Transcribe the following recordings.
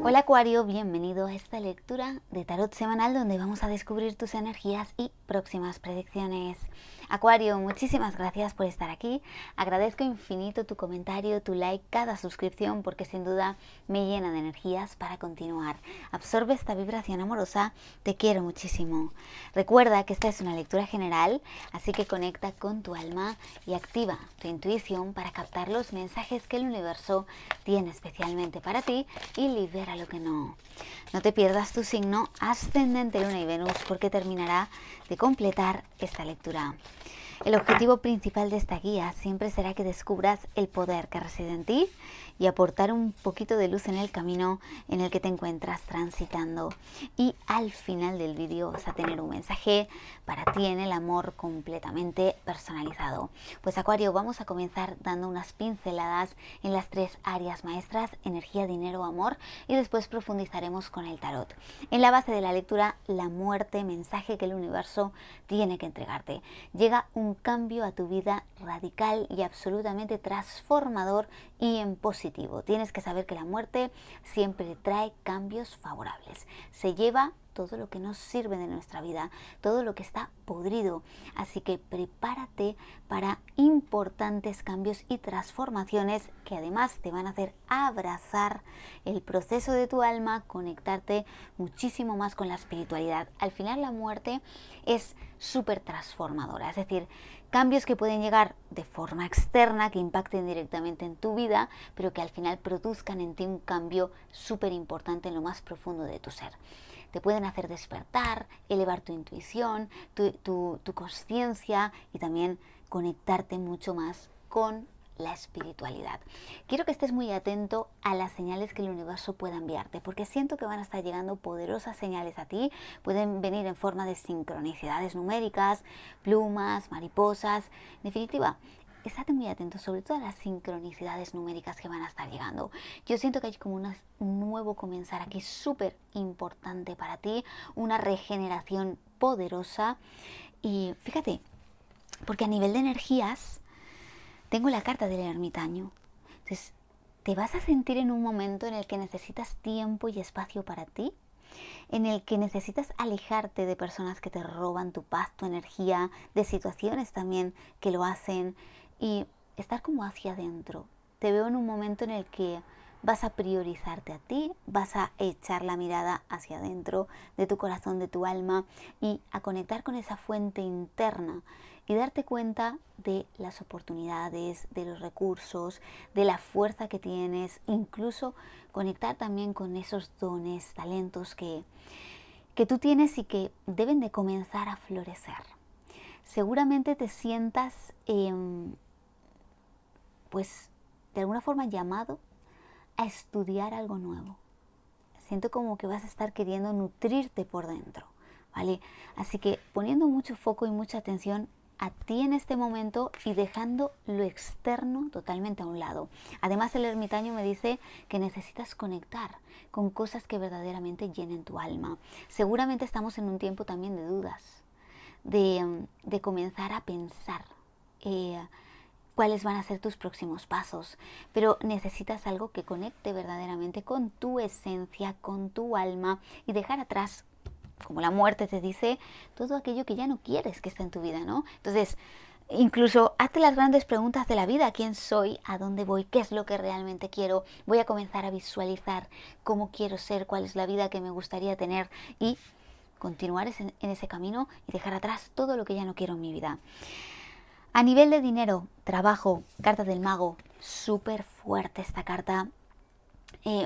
Hola Acuario, bienvenido a esta lectura de tarot semanal donde vamos a descubrir tus energías y próximas predicciones. Acuario, muchísimas gracias por estar aquí. Agradezco infinito tu comentario, tu like, cada suscripción porque sin duda me llena de energías para continuar. Absorbe esta vibración amorosa, te quiero muchísimo. Recuerda que esta es una lectura general, así que conecta con tu alma y activa tu intuición para captar los mensajes que el universo tiene especialmente para ti y libera lo que no. No te pierdas tu signo ascendente, Luna y Venus porque terminará de completar esta lectura. El objetivo principal de esta guía siempre será que descubras el poder que reside en ti y aportar un poquito de luz en el camino en el que te encuentras transitando. Y al final del vídeo vas a tener un mensaje para ti en el amor completamente personalizado. Pues Acuario, vamos a comenzar dando unas pinceladas en las tres áreas maestras: energía, dinero, amor, y después profundizaremos con el tarot. En la base de la lectura, la muerte, mensaje que el universo tiene que entregarte. Llega un cambio a tu vida radical y absolutamente transformador y en positivo. Tienes que saber que la muerte siempre trae cambios favorables. Se lleva todo lo que nos sirve de nuestra vida, todo lo que está podrido. Así que prepárate para importantes cambios y transformaciones que además te van a hacer abrazar el proceso de tu alma, conectarte muchísimo más con la espiritualidad. Al final la muerte es súper transformadora, es decir, cambios que pueden llegar de forma externa, que impacten directamente en tu vida, pero que al final produzcan en ti un cambio súper importante en lo más profundo de tu ser. Te pueden hacer despertar, elevar tu intuición, tu conciencia y también conectarte mucho más con la espiritualidad. Quiero que estés muy atento a las señales que el universo pueda enviarte, porque siento que van a estar llegando poderosas señales a ti. Pueden venir en forma de sincronicidades numéricas, plumas, mariposas. En definitiva, estate muy atento sobre todo a las sincronicidades numéricas que van a estar llegando. Yo siento que hay como un nuevo comenzar aquí súper importante para ti, una regeneración poderosa. Y fíjate, porque a nivel de energías tengo la carta del ermitaño. Entonces, te vas a sentir en un momento en el que necesitas tiempo y espacio para ti, en el que necesitas alejarte de personas que te roban tu paz, tu energía, de situaciones también que lo hacen, y estar como hacia adentro. Te veo en un momento en el que vas a priorizarte a ti, vas a echar la mirada hacia adentro de tu corazón, de tu alma, y a conectar con esa fuente interna y darte cuenta de las oportunidades, de los recursos, de la fuerza que tienes, incluso conectar también con esos dones, talentos que tú tienes y que deben de comenzar a florecer. Seguramente te sientas pues de alguna forma llamado a estudiar algo nuevo. Siento como que vas a estar queriendo nutrirte por dentro, ¿vale? Así que poniendo mucho foco y mucha atención a ti en este momento y dejando lo externo totalmente a un lado. Además, el ermitaño me dice que necesitas conectar con cosas que verdaderamente llenen tu alma. Seguramente estamos en un tiempo también de dudas, de comenzar a pensar cuáles van a ser tus próximos pasos, pero necesitas algo que conecte verdaderamente con tu esencia, con tu alma, y dejar atrás, como la muerte te dice, todo aquello que ya no quieres que esté en tu vida, ¿no? Entonces, incluso hazte las grandes preguntas de la vida: ¿quién soy? ¿A dónde voy? ¿Qué es lo que realmente quiero? Voy a comenzar a visualizar cómo quiero ser, cuál es la vida que me gustaría tener, y continuar en ese camino y dejar atrás todo lo que ya no quiero en mi vida. A nivel de dinero, trabajo, carta del mago, súper fuerte esta carta.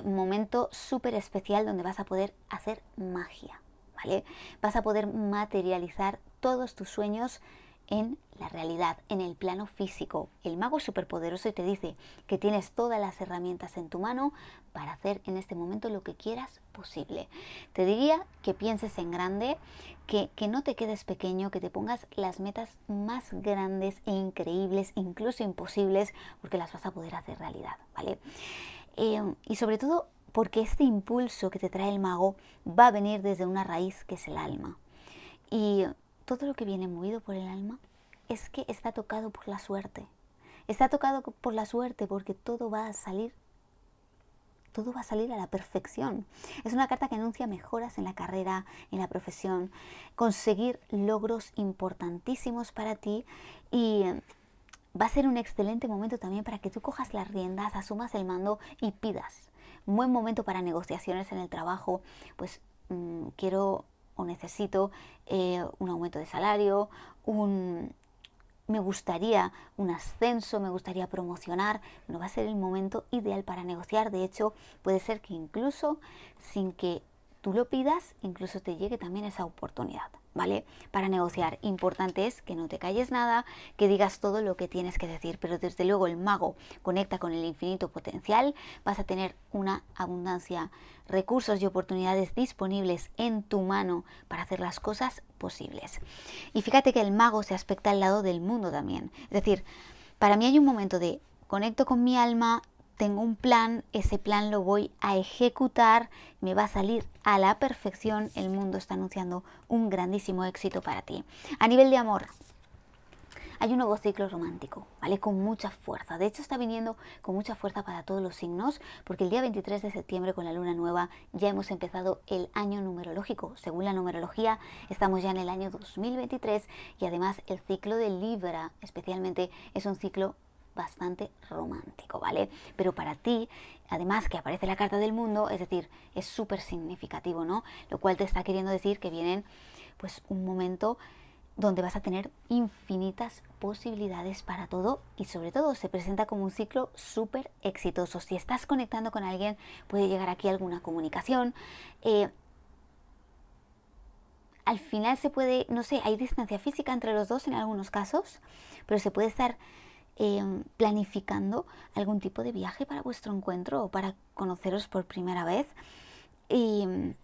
Momento súper especial donde vas a poder hacer magia, ¿vale? Vas a poder materializar todos tus sueños en la realidad, en el plano físico. El mago es súper poderoso y te dice que tienes todas las herramientas en tu mano para hacer en este momento lo que quieras posible. Te diría que pienses en grande, que no te quedes pequeño, que te pongas las metas más grandes e increíbles, incluso imposibles, porque las vas a poder hacer realidad, ¿vale? Y sobre todo porque este impulso que te trae el mago va a venir desde una raíz que es el alma. Y todo lo que viene movido por el alma es que está tocado por la suerte. Está tocado por la suerte porque todo va a salir todo va a salir a la perfección. Es una carta que anuncia mejoras en la carrera, en la profesión, conseguir logros importantísimos para ti y va a ser un excelente momento también para que tú cojas las riendas, asumas el mando y pidas. Un buen momento para negociaciones en el trabajo, pues quiero o necesito un aumento de salario, me gustaría un ascenso, me gustaría promocionar. Bueno, va a ser el momento ideal para negociar. De hecho, puede ser que incluso sin que tú lo pidas, incluso te llegue también esa oportunidad, ¿vale? Para negociar. Importante es que no te calles nada, que digas todo lo que tienes que decir, pero desde luego el mago conecta con el infinito potencial, vas a tener una abundancia, recursos y oportunidades disponibles en tu mano para hacer las cosas posibles. Y fíjate que el mago se aspecta al lado del mundo también. Es decir, para mí hay un momento de conecto con mi alma, tengo un plan, ese plan lo voy a ejecutar, me va a salir a la perfección, el mundo está anunciando un grandísimo éxito para ti. A nivel de amor, hay un nuevo ciclo romántico, ¿vale? Con mucha fuerza. De hecho, está viniendo con mucha fuerza para todos los signos, porque el día 23 de septiembre, con la luna nueva, ya hemos empezado el año numerológico. Según la numerología, estamos ya en el año 2023 y además el ciclo de Libra, especialmente, es un ciclo bastante romántico, ¿vale? Pero para ti, además que aparece la carta del mundo, es decir, es súper significativo, ¿no? Lo cual te está queriendo decir que vienen, pues, un momento donde vas a tener infinitas posibilidades para todo y sobre todo se presenta como un ciclo súper exitoso. Si estás conectando con alguien, puede llegar aquí alguna comunicación. Al final se puede, no sé, hay distancia física entre los dos en algunos casos, pero se puede estar planificando algún tipo de viaje para vuestro encuentro o para conoceros por primera vez. Y en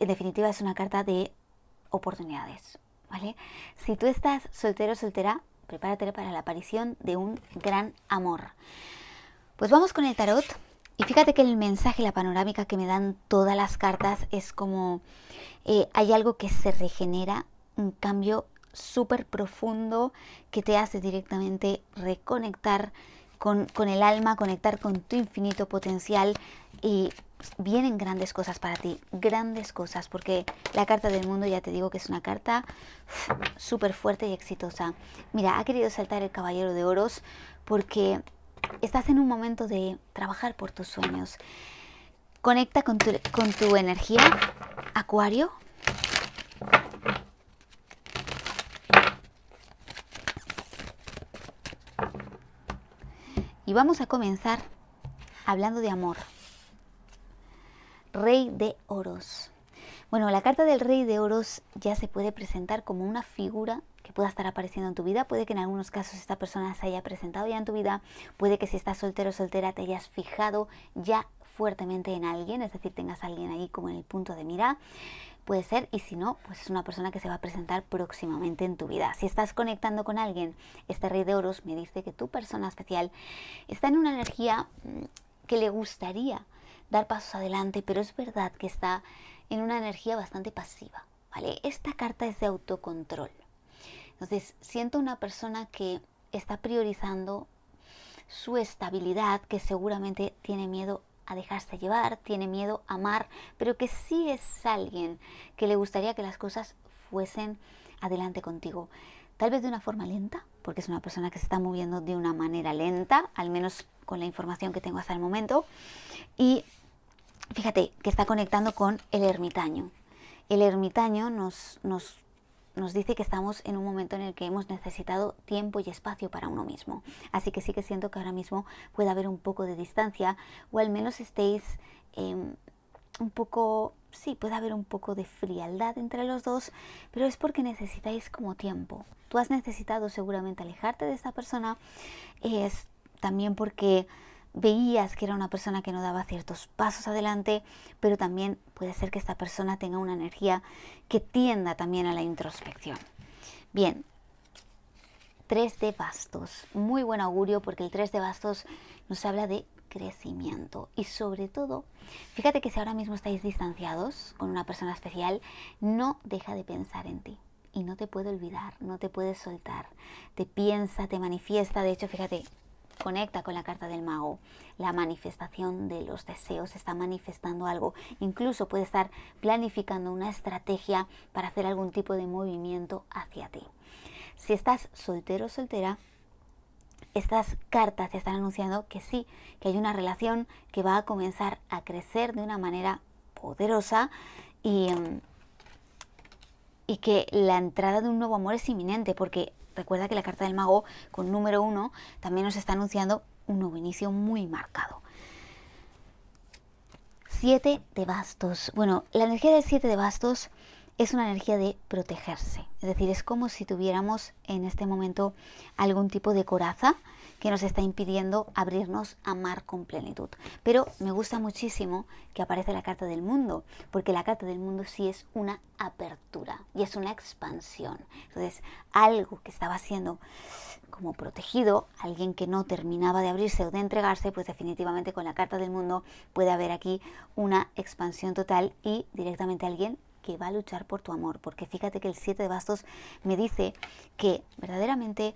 definitiva es una carta de oportunidades, ¿vale? Si tú estás soltero o soltera, prepárate para la aparición de un gran amor. Pues vamos con el tarot y fíjate que el mensaje, la panorámica que me dan todas las cartas es como hay algo que se regenera, un cambio súper profundo que te hace directamente reconectar con el alma, conectar con tu infinito potencial y vienen grandes cosas para ti, grandes cosas, porque la carta del mundo ya te digo que es una carta súper fuerte y exitosa. Mira, ha querido saltar el caballero de oros porque estás en un momento de trabajar por tus sueños. Conecta con tu energía, Acuario. Y vamos a comenzar hablando de amor. Rey de oros. Bueno, la carta del Rey de oros ya se puede presentar como una figura que pueda estar apareciendo en tu vida. Puede que en algunos casos esta persona se haya presentado ya en tu vida. Puede que si estás soltero o soltera te hayas fijado ya fuertemente en alguien, es decir, tengas a alguien ahí como en el punto de mira. Puede ser, y si no, pues es una persona que se va a presentar próximamente en tu vida. Si estás conectando con alguien, este Rey de oros me dice que tu persona especial está en una energía que le gustaría dar pasos adelante, pero es verdad que está en una energía bastante pasiva, ¿vale? Esta carta es de autocontrol. Entonces, siento una persona que está priorizando su estabilidad, que seguramente tiene miedo a dejarse llevar, tiene miedo a amar, pero que sí es alguien que le gustaría que las cosas fuesen adelante contigo. Tal vez de una forma lenta, porque es una persona que se está moviendo de una manera lenta, al menos con la información que tengo hasta el momento. Y fíjate que está conectando con el ermitaño. El ermitaño nos dice que estamos en un momento en el que hemos necesitado tiempo y espacio para uno mismo. Así que sí que siento que ahora mismo puede haber un poco de distancia, o al menos estéis un poco, sí, puede haber un poco de frialdad entre los dos, pero es porque necesitáis como tiempo. Tú has necesitado seguramente alejarte de esta persona, es también porque veías que era una persona que no daba ciertos pasos adelante, pero también puede ser que esta persona tenga una energía que tienda también a la introspección. Bien, 3 de bastos, muy buen augurio porque el 3 de bastos nos habla de crecimiento y sobre todo, fíjate que si ahora mismo estáis distanciados con una persona especial, no deja de pensar en ti. Y no te puede olvidar, no te puede soltar, te piensa, te manifiesta. De hecho, fíjate, conecta con la carta del mago, la manifestación de los deseos, está manifestando algo, incluso puede estar planificando una estrategia para hacer algún tipo de movimiento hacia ti. Si estás soltero o soltera, estas cartas te están anunciando que sí, que hay una relación que va a comenzar a crecer de una manera poderosa y que la entrada de un nuevo amor es inminente, porque recuerda que la carta del mago con número 1 también nos está anunciando un nuevo inicio muy marcado. 7 de bastos. Bueno, la energía del 7 de bastos es una energía de protegerse. Es decir, es como si tuviéramos en este momento algún tipo de coraza que nos está impidiendo abrirnos a amar con plenitud. Pero me gusta muchísimo que aparece la carta del mundo, porque la carta del mundo sí es una apertura y es una expansión. Entonces, algo que estaba siendo como protegido, alguien que no terminaba de abrirse o de entregarse, pues definitivamente con la carta del mundo puede haber aquí una expansión total y directamente alguien que va a luchar por tu amor, porque fíjate que el 7 de bastos me dice que verdaderamente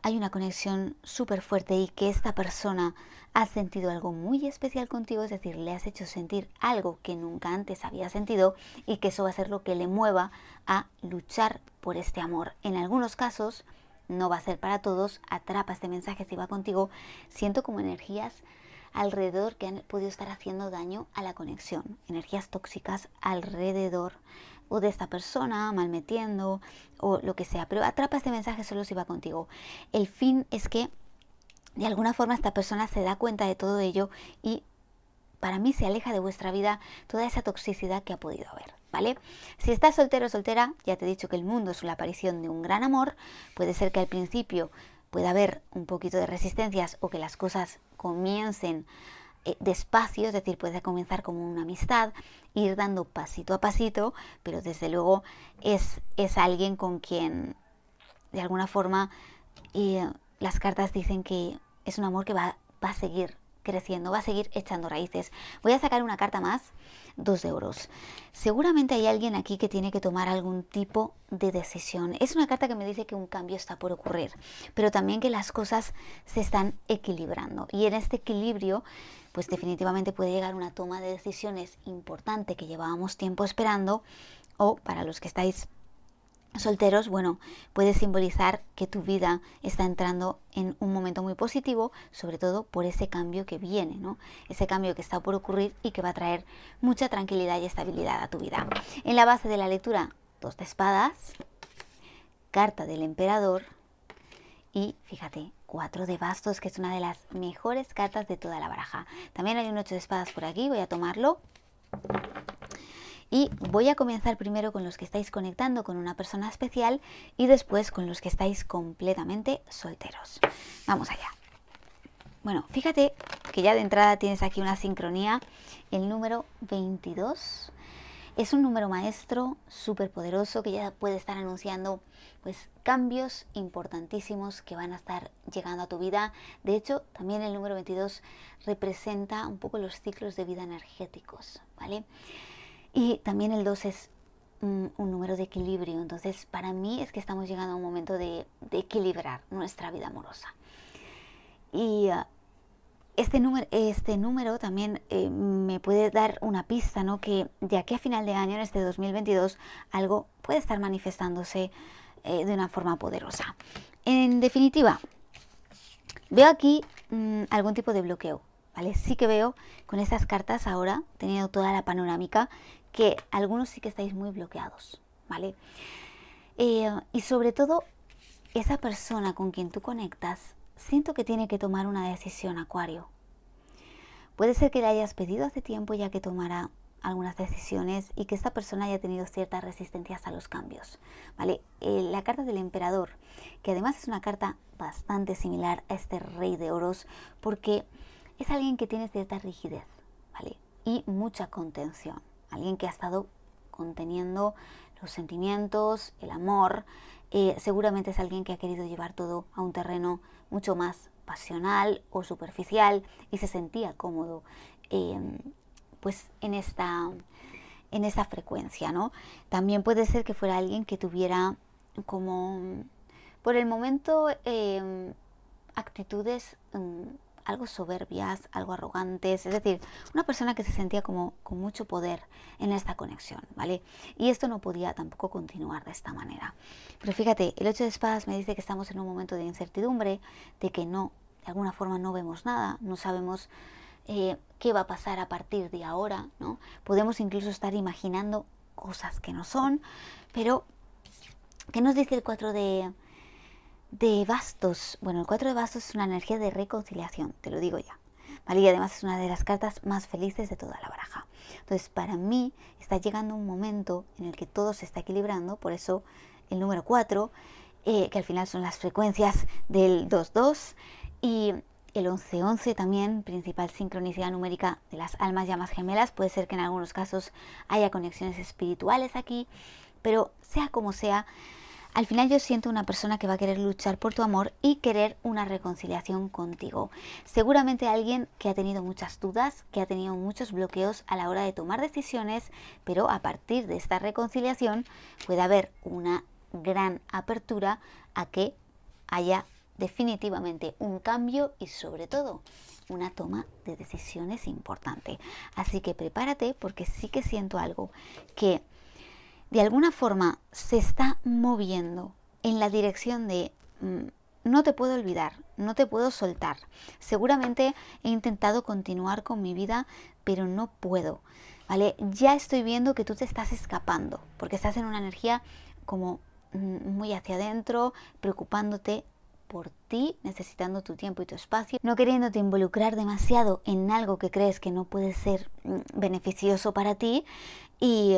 hay una conexión súper fuerte y que esta persona ha sentido algo muy especial contigo, es decir, le has hecho sentir algo que nunca antes había sentido y que eso va a ser lo que le mueva a luchar por este amor. En algunos casos, no va a ser para todos, atrapa este mensaje si va contigo, siento como energías alrededor que han podido estar haciendo daño a la conexión, energías tóxicas alrededor o de esta persona malmetiendo o lo que sea, pero atrapa este mensaje solo si va contigo. El fin es que de alguna forma esta persona se da cuenta de todo ello y para mí se aleja de vuestra vida toda esa toxicidad que ha podido haber, ¿vale? Si estás soltero o soltera, ya te he dicho que el mundo es la aparición de un gran amor, puede ser que al principio pueda haber un poquito de resistencias o que las cosas comiencen despacio, es decir, puede comenzar como una amistad, ir dando pasito a pasito, pero desde luego es alguien con quien de alguna forma las cartas dicen que es un amor que va a seguir creciendo, va a seguir echando raíces. Voy a sacar una carta más, 2 de oros. Seguramente hay alguien aquí que tiene que tomar algún tipo de decisión. Es una carta que me dice que un cambio está por ocurrir, pero también que las cosas se están equilibrando. Y en este equilibrio, pues definitivamente puede llegar una toma de decisiones importante que llevábamos tiempo esperando, o para los que estáis solteros, bueno, puede simbolizar que tu vida está entrando en un momento muy positivo, sobre todo por ese cambio que viene, ¿no? Ese cambio que está por ocurrir y que va a traer mucha tranquilidad y estabilidad a tu vida. En la base de la lectura, 2 de espadas, carta del emperador y, fíjate, 4 de bastos, que es una de las mejores cartas de toda la baraja. También hay un 8 de espadas por aquí, voy a tomarlo. Y voy a comenzar primero con los que estáis conectando con una persona especial y después con los que estáis completamente solteros. Vamos allá. Bueno, fíjate que ya de entrada tienes aquí una sincronía. El número 22 es un número maestro súper poderoso que ya puede estar anunciando pues cambios importantísimos que van a estar llegando a tu vida. De hecho, también el número 22 representa un poco los ciclos de vida energéticos, ¿vale? Y también el 2 es un número de equilibrio. Entonces, para mí es que estamos llegando a un momento de equilibrar nuestra vida amorosa. Y este número también me puede dar una pista, ¿no? Que de aquí a final de año, en este 2022, algo puede estar manifestándose de una forma poderosa. En definitiva, veo aquí algún tipo de bloqueo, ¿vale? Sí que veo con estas cartas ahora, teniendo toda la panorámica, que algunos sí que estáis muy bloqueados, ¿vale? Y sobre todo, esa persona con quien tú conectas, siento que tiene que tomar una decisión, Acuario. Puede ser que le hayas pedido hace tiempo ya que tomara algunas decisiones y que esta persona haya tenido ciertas resistencias a los cambios, ¿vale? La carta del emperador, que además es una carta bastante similar a este rey de oros, porque es alguien que tiene cierta rigidez, ¿vale? Y mucha contención. Alguien que ha estado conteniendo los sentimientos, el amor. Seguramente es alguien que ha querido llevar todo a un terreno mucho más pasional o superficial y se sentía cómodo pues en esta frecuencia, ¿no? También puede ser que fuera alguien que tuviera como por el momento actitudes algo soberbias, algo arrogantes, es decir, una persona que se sentía como con mucho poder en esta conexión, ¿vale? Y esto no podía tampoco continuar de esta manera. Pero fíjate, el 8 de espadas me dice que estamos en un momento de incertidumbre, de que no, de alguna forma no vemos nada, no sabemos qué va a pasar a partir de ahora, ¿no? Podemos incluso estar imaginando cosas que no son, pero ¿qué nos dice el 4 de bastos? Bueno, el 4 de bastos es una energía de reconciliación, te lo digo ya, ¿vale? Y además es una de las cartas más felices de toda la baraja. Entonces, para mí está llegando un momento en el que todo se está equilibrando, por eso el número 4, que al final son las frecuencias del 2-2, y el 11-11 también, principal sincronicidad numérica de las almas llamas gemelas. Puede ser que en algunos casos haya conexiones espirituales aquí, pero sea como sea, al final yo siento una persona que va a querer luchar por tu amor y querer una reconciliación contigo. Seguramente alguien que ha tenido muchas dudas, que ha tenido muchos bloqueos a la hora de tomar decisiones, pero a partir de esta reconciliación puede haber una gran apertura a que haya definitivamente un cambio y sobre todo una toma de decisiones importante. Así que prepárate, porque sí que siento algo que de alguna forma se está moviendo en la dirección de no te puedo olvidar, no te puedo soltar. Seguramente he intentado continuar con mi vida, pero no puedo, ¿vale? Ya estoy viendo que tú te estás escapando, porque estás en una energía como muy hacia adentro, preocupándote por ti, necesitando tu tiempo y tu espacio, no queriéndote involucrar demasiado en algo que crees que no puede ser beneficioso para ti, y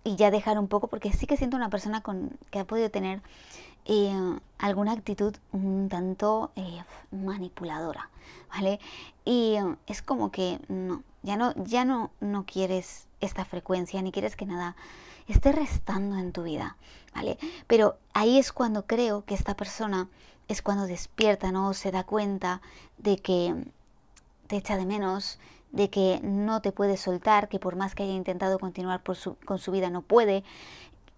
ya dejar un poco, porque sí que siento una persona que ha podido tener alguna actitud un tanto manipuladora, ¿vale? Y es como que no quieres esta frecuencia, ni quieres que nada esté restando en tu vida, ¿vale? Pero ahí es cuando creo que esta persona es cuando despierta, ¿no? Se da cuenta de que te echa de menos, de que no te puede soltar, que por más que haya intentado continuar con su vida no puede.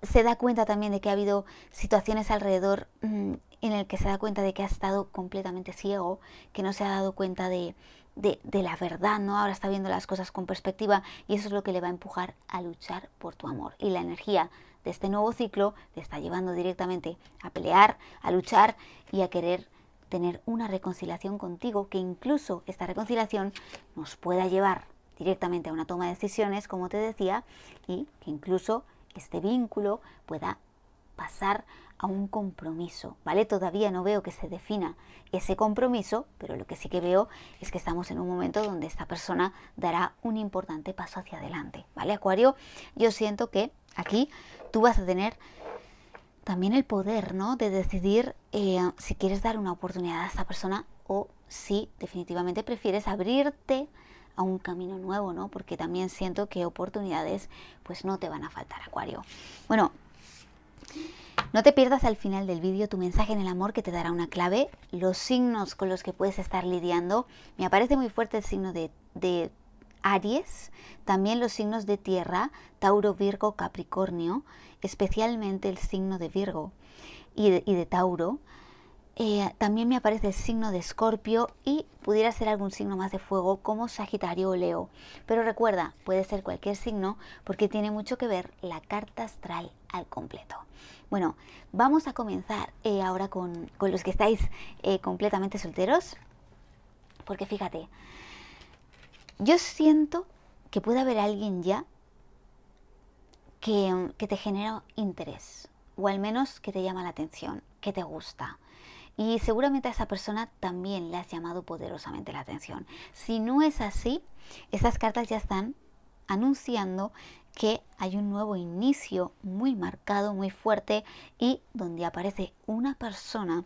Se da cuenta también de que ha habido situaciones alrededor en el que se da cuenta de que ha estado completamente ciego, que no se ha dado cuenta de la verdad, ¿no? Ahora está viendo las cosas con perspectiva, y eso es lo que le va a empujar a luchar por tu amor. Y la energía de este nuevo ciclo te está llevando directamente a pelear, a luchar y a querer tener una reconciliación contigo, que incluso esta reconciliación nos pueda llevar directamente a una toma de decisiones, como te decía, y que incluso este vínculo pueda pasar a un compromiso, ¿vale? Todavía no veo que se defina ese compromiso, pero lo que sí que veo es que estamos en un momento donde esta persona dará un importante paso hacia adelante, ¿vale, Acuario? Yo siento que aquí tú vas a tener también el poder, ¿no?, de decidir si quieres dar una oportunidad a esta persona o si definitivamente prefieres abrirte a un camino nuevo, ¿no? Porque también siento que oportunidades pues no te van a faltar, Acuario. Bueno, no te pierdas al final del vídeo tu mensaje en el amor, que te dará una clave, los signos con los que puedes estar lidiando. Me aparece muy fuerte el signo de Aries, también los signos de tierra, Tauro, Virgo, Capricornio, especialmente el signo de Virgo y de Tauro. También me aparece el signo de Escorpio y pudiera ser algún signo más de fuego como Sagitario o Leo. Pero recuerda, puede ser cualquier signo porque tiene mucho que ver la carta astral al completo. Bueno, vamos a comenzar ahora con los que estáis completamente solteros, porque fíjate, yo siento que puede haber alguien ya que te genera interés, o al menos que te llama la atención, que te gusta. Y seguramente a esa persona también le has llamado poderosamente la atención. Si no es así, estas cartas ya están anunciando que hay un nuevo inicio muy marcado, muy fuerte, y donde aparece una persona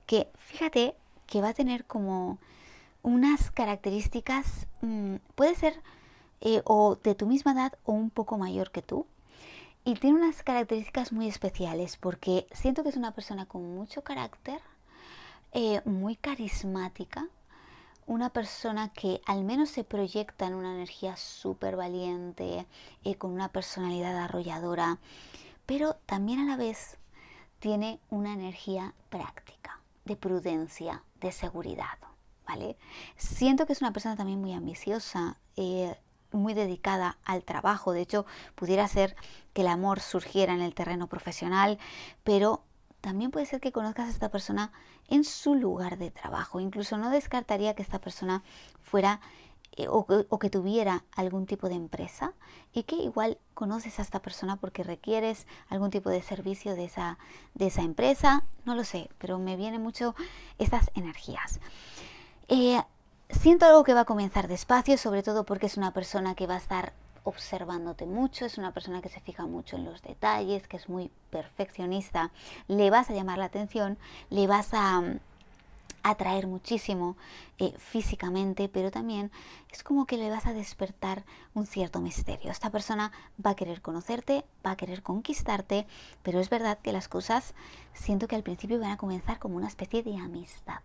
que, fíjate, que va a tener como unas características, puede ser o de tu misma edad o un poco mayor que tú. Y tiene unas características muy especiales porque siento que es una persona con mucho carácter, muy carismática, una persona que al menos se proyecta en una energía súper valiente, con una personalidad arrolladora, pero también a la vez tiene una energía práctica, de prudencia, de seguridad, ¿vale? Siento que es una persona también muy ambiciosa, muy dedicada al trabajo. De hecho, pudiera ser que el amor surgiera en el terreno profesional, pero también puede ser que conozcas a esta persona en su lugar de trabajo. Incluso no descartaría que esta persona fuera o que tuviera algún tipo de empresa y que igual conoces a esta persona porque requieres algún tipo de servicio de esa empresa. No lo sé, pero me vienen mucho estas energías. Siento algo que va a comenzar despacio, sobre todo porque es una persona que va a estar observándote mucho, es una persona que se fija mucho en los detalles, que es muy perfeccionista. Le vas a llamar la atención, le vas a atraer muchísimo físicamente, pero también es como que le vas a despertar un cierto misterio. Esta persona va a querer conocerte, va a querer conquistarte, pero es verdad que las cosas siento que al principio van a comenzar como una especie de amistad,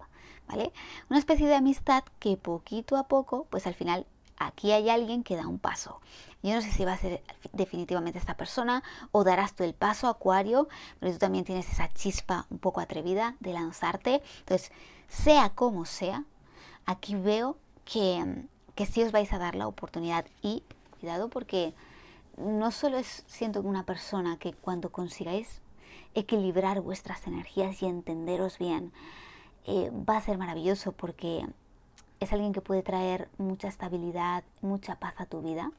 ¿vale? Una especie de amistad que poquito a poco, pues al final aquí hay alguien que da un paso. Yo no sé si va a ser definitivamente esta persona o darás tú el paso, Acuario, pero tú también tienes esa chispa un poco atrevida de lanzarte. Entonces, sea como sea, aquí veo que sí os vais a dar la oportunidad y cuidado porque no solo siento una persona que cuando consigáis equilibrar vuestras energías y entenderos bien, va a ser maravilloso porque es alguien que puede traer mucha estabilidad, mucha paz a tu vida.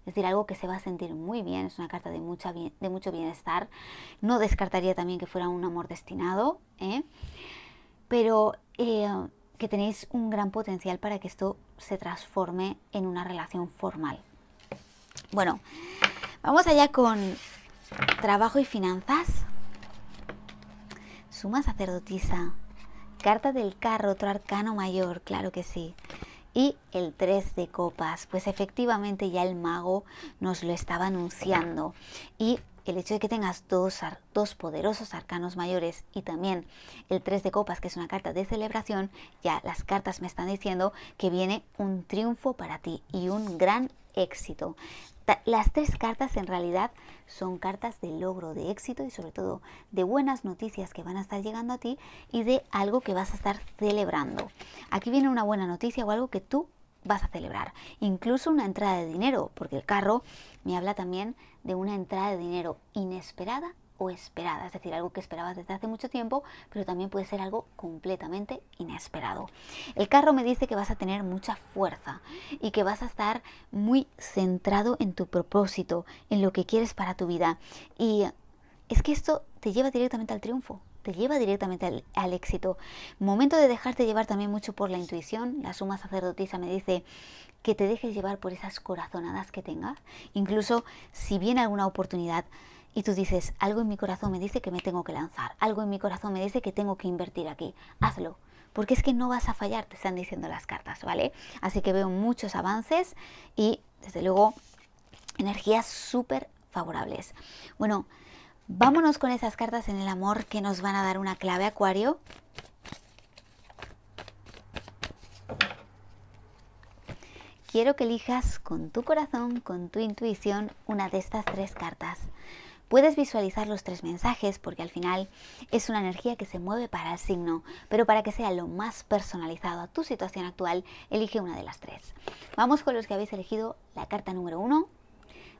Es decir, algo que se va a sentir muy bien, es una carta de mucho bienestar. No descartaría también que fuera un amor destinado, pero que tenéis un gran potencial para que esto se transforme en una relación formal. Bueno, vamos allá con trabajo y finanzas. Suma sacerdotisa. Carta del carro, otro arcano mayor, claro que sí. Y el 3 de copas, pues efectivamente ya el mago nos lo estaba anunciando. Y el hecho de que tengas dos poderosos arcanos mayores y también el 3 de copas, que es una carta de celebración, ya las cartas me están diciendo que viene un triunfo para ti y un gran éxito. Las tres cartas en realidad son cartas de logro, de éxito y sobre todo de buenas noticias que van a estar llegando a ti y de algo que vas a estar celebrando. Aquí viene una buena noticia o algo que tú vas a celebrar, incluso una entrada de dinero, porque el carro me habla también de una entrada de dinero inesperada o esperada, es decir, algo que esperabas desde hace mucho tiempo, pero también puede ser algo completamente inesperado. El carro me dice que vas a tener mucha fuerza y que vas a estar muy centrado en tu propósito, en lo que quieres para tu vida. Y es que esto te lleva directamente al triunfo, te lleva directamente al éxito. Momento de dejarte llevar también mucho por la intuición. La suma sacerdotisa me dice que te dejes llevar por esas corazonadas que tengas. Incluso si viene alguna oportunidad y tú dices, algo en mi corazón me dice que me tengo que lanzar, algo en mi corazón me dice que tengo que invertir aquí, hazlo. Porque es que no vas a fallar, te están diciendo las cartas, ¿vale? Así que veo muchos avances y, desde luego, energías súper favorables. Bueno, vámonos con esas cartas en el amor que nos van a dar una clave, Acuario. Quiero que elijas con tu corazón, con tu intuición, una de estas tres cartas. Puedes visualizar los tres mensajes porque al final es una energía que se mueve para el signo, pero para que sea lo más personalizado a tu situación actual, elige una de las tres. Vamos con los que habéis elegido la carta número 1.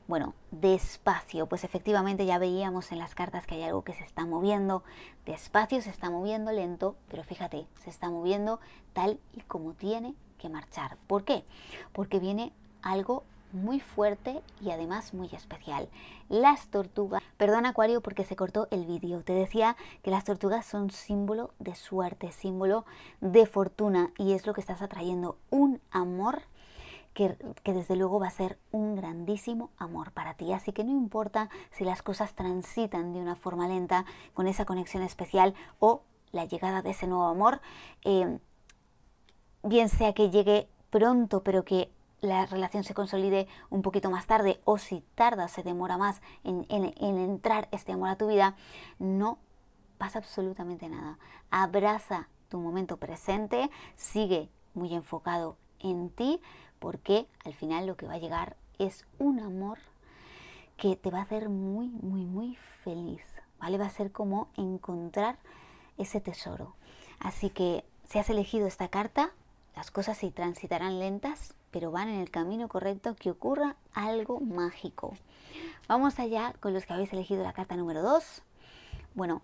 Bueno, despacio, pues efectivamente ya veíamos en las cartas que hay algo que se está moviendo. Despacio, se está moviendo lento, pero fíjate, se está moviendo tal y como tiene que marchar. ¿Por qué? Porque viene algo muy fuerte y además muy especial. Las tortugas, perdón Acuario porque se cortó el vídeo, te decía que las tortugas son símbolo de suerte, símbolo de fortuna y es lo que estás atrayendo, un amor que desde luego va a ser un grandísimo amor para ti. Así que no importa si las cosas transitan de una forma lenta con esa conexión especial o la llegada de ese nuevo amor, bien sea que llegue pronto pero que la relación se consolide un poquito más tarde o si tarda, se demora más en entrar este amor a tu vida, no pasa absolutamente nada. Abraza tu momento presente, sigue muy enfocado en ti porque al final lo que va a llegar es un amor que te va a hacer muy, muy, muy feliz, ¿vale? Va a ser como encontrar ese tesoro. Así que si has elegido esta carta, las cosas sí transitarán lentas, pero van en el camino correcto, que ocurra algo mágico. Vamos allá con los que habéis elegido la carta número 2. Bueno,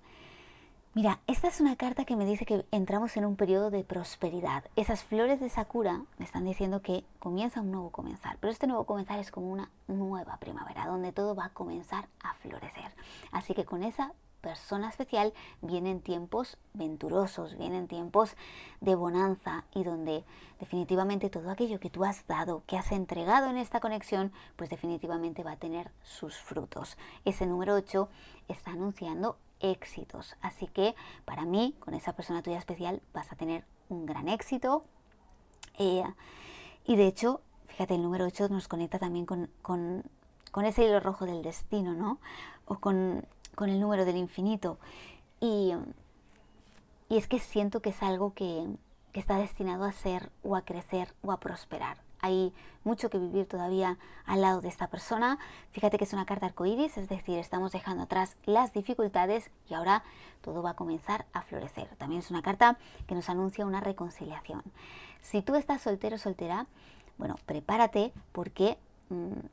mira, esta es una carta que me dice que entramos en un periodo de prosperidad. Esas flores de Sakura me están diciendo que comienza un nuevo comenzar, pero este nuevo comenzar es como una nueva primavera, donde todo va a comenzar a florecer. Así que con esa persona especial vienen tiempos venturosos, vienen tiempos de bonanza, y donde definitivamente todo aquello que tú has dado, que has entregado en esta conexión, pues definitivamente va a tener sus frutos. Ese número 8 está anunciando éxitos, así que para mí, con esa persona tuya especial, vas a tener un gran éxito. Y de hecho, fíjate, el número 8 nos conecta también con ese hilo rojo del destino, ¿no? O con el número del infinito. Y es que siento que es algo que está destinado a ser o a crecer o a prosperar. Hay mucho que vivir todavía al lado de esta persona. Fíjate que es una carta arcoíris, es decir, estamos dejando atrás las dificultades y ahora todo va a comenzar a florecer. También es una carta que nos anuncia una reconciliación. Si tú estás soltero o soltera, bueno, prepárate porque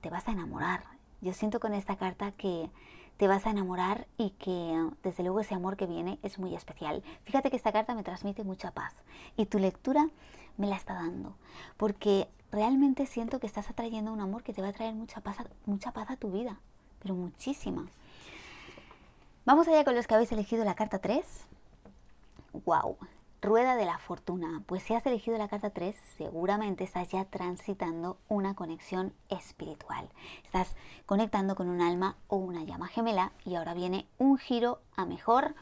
te vas a enamorar. Yo siento con esta carta que te vas a enamorar y que desde luego ese amor que viene es muy especial. Fíjate que esta carta me transmite mucha paz y tu lectura me la está dando, porque realmente siento que estás atrayendo un amor que te va a traer mucha paz a tu vida, pero muchísima. Vamos allá con los que habéis elegido la carta 3. ¡Wow! Rueda de la fortuna. Pues si has elegido la carta 3, seguramente estás ya transitando una conexión espiritual. Estás conectando con un alma o una llama gemela y ahora viene un giro a mejor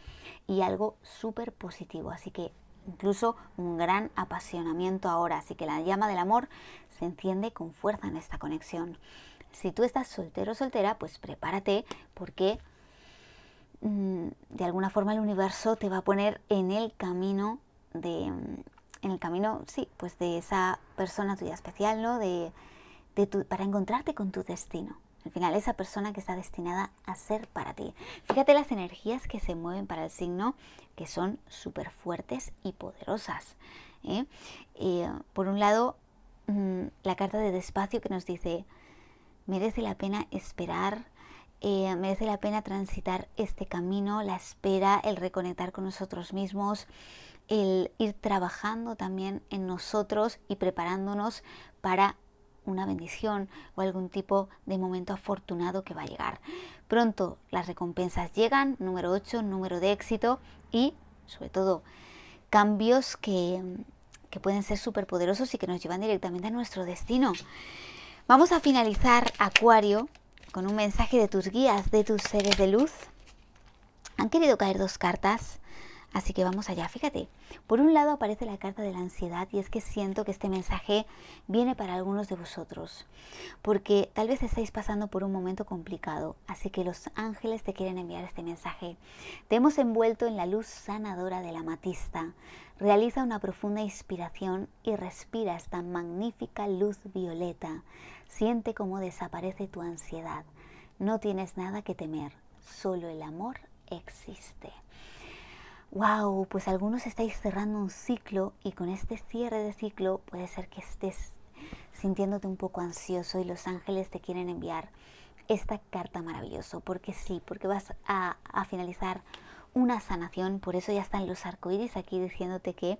y algo súper positivo. Así que incluso un gran apasionamiento ahora. Así que la llama del amor se enciende con fuerza en esta conexión. Si tú estás soltero o soltera, pues prepárate porque de alguna forma el universo te va a poner en el camino sí, pues de esa persona tuya especial, ¿no? Para encontrarte con tu destino. Al final, esa persona que está destinada a ser para ti. Fíjate las energías que se mueven para el signo, que son súper fuertes y poderosas. Por un lado, la carta de despacio que nos dice, merece la pena esperar, merece la pena transitar este camino, la espera, el reconectar con nosotros mismos, el ir trabajando también en nosotros y preparándonos para una bendición o algún tipo de momento afortunado que va a llegar. Pronto las recompensas llegan, número 8, número de éxito y sobre todo cambios que pueden ser súper poderosos y que nos llevan directamente a nuestro destino. Vamos a finalizar, Acuario, con un mensaje de tus guías, de tus seres de luz. Han querido caer 2 cartas, así que vamos allá. Fíjate, por un lado aparece la carta de la ansiedad y es que siento que este mensaje viene para algunos de vosotros, porque tal vez estáis pasando por un momento complicado, así que los ángeles te quieren enviar este mensaje. Te hemos envuelto en la luz sanadora de la amatista. Realiza una profunda inspiración y respira esta magnífica luz violeta. Siente cómo desaparece tu ansiedad. No tienes nada que temer, solo el amor existe. ¡Wow! Pues algunos estáis cerrando un ciclo y con este cierre de ciclo puede ser que estés sintiéndote un poco ansioso y los ángeles te quieren enviar esta carta maravillosa. Porque sí, porque vas a finalizar una sanación, por eso ya están los arcoíris aquí diciéndote que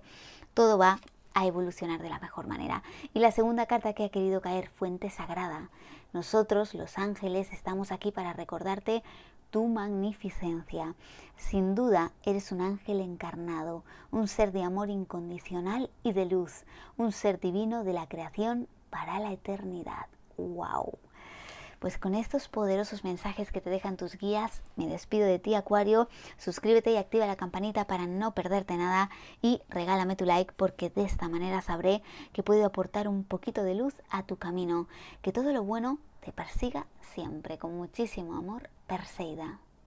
todo va a evolucionar de la mejor manera. Y la segunda carta que ha querido caer, fuente sagrada. Nosotros, los ángeles, estamos aquí para recordarte tu magnificencia. Sin duda, eres un ángel encarnado, un ser de amor incondicional y de luz, un ser divino de la creación para la eternidad. ¡Wow! Pues con estos poderosos mensajes que te dejan tus guías, me despido de ti, Acuario. Suscríbete y activa la campanita para no perderte nada y regálame tu like porque de esta manera sabré que puedo aportar un poquito de luz a tu camino. Que todo lo bueno te persiga siempre. Con muchísimo amor, Perseida.